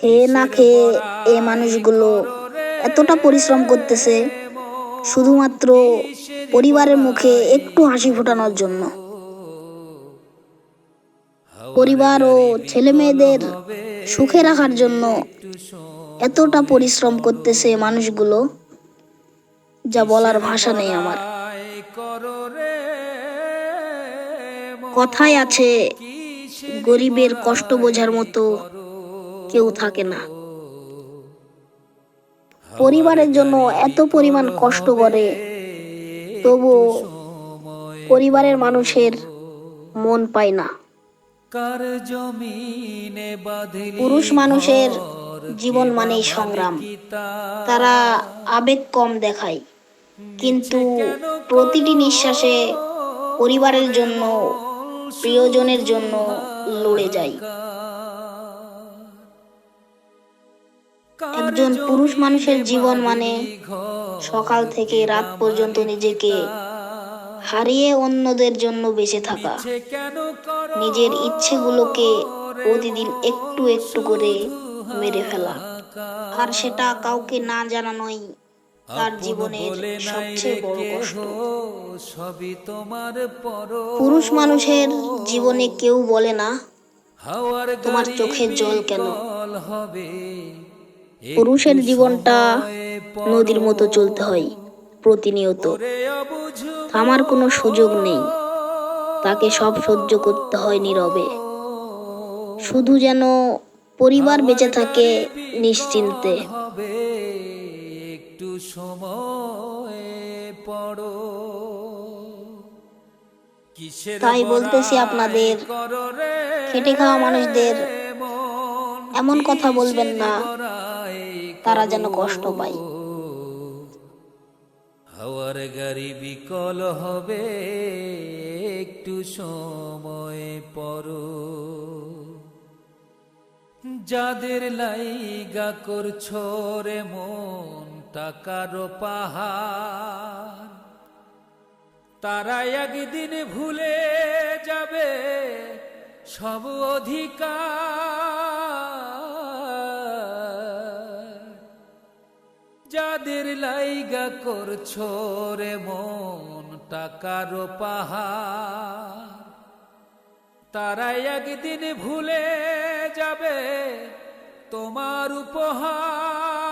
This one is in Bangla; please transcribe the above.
খেয়ে না খেয়ে এই মানুষগুলো এতটা পরিশ্রম করতেছে শুধুমাত্র পরিবারের মুখে একটু হাসি ফোটানোর জন্য। পরিবার ও ছেলে মেয়েদের সুখে রাখার জন্য এতটা পরিশ্রম করতেছে মানুষগুলো, যা বলার ভাষা নেই আমার। কথায় আছে, গরিবের কষ্ট বোঝার মতো কেউ থাকে না। পরিবারের জন্য এত পরিমাণ কষ্ট করে, তবু পরিবারের মানুষের মন পায় না। পুরুষ মানুষের জীবন মানেই সংগ্রাম। তারা আবেগ কম দেখায়, কিন্তু প্রতিটি নিঃশ্বাসে পরিবারের জন্য, প্রিয়জনের জন্য লড়ে যায়। একজন পুরুষ মানুষের জীবন মানে সকাল থেকে রাত পর্যন্ত নিজেকে হারিয়ে অন্যদের জন্য বেঁচে থাকা, নিজের ইচ্ছেগুলোকে প্রতিদিন একটু একটু করে মেরে ফেলা, আর সেটা কাউকে না জানানোই তার জীবনের সবচেয়ে বড় কষ্ট। পুরুষ মানুষের জীবনে কেউ বলে না, তোমার চোখে জল কেন? পুরুষের জীবনটা নদীর মতো চলতে হয় প্রতিনিয়ত। থামার কোনো সুযোগ নেই, তাকে সব সহ্য করতে হয় নীরবে, শুধু যেন পরিবার বেঁচে থাকে নিশ্চিন্তে। একটু সময় পড়ো। তাই বলতেছি আপনাদের, খেটে খাওয়া মানুষদের এমন কথা বলবেন না তারা যেন কষ্ট পায়। হাওয়ার গাড়ি বিকল হবে, একটু সময় পড়ো। যাদের লাইগা করছো রে মন টাকার পাহাড়, তারা একদিন ভুলে যাবে সব অধিকার। যাদের লাইগা করছো রে মন টাকার পাহাড়, তারা একদিন ভুলে যাবে তোমার উপহার।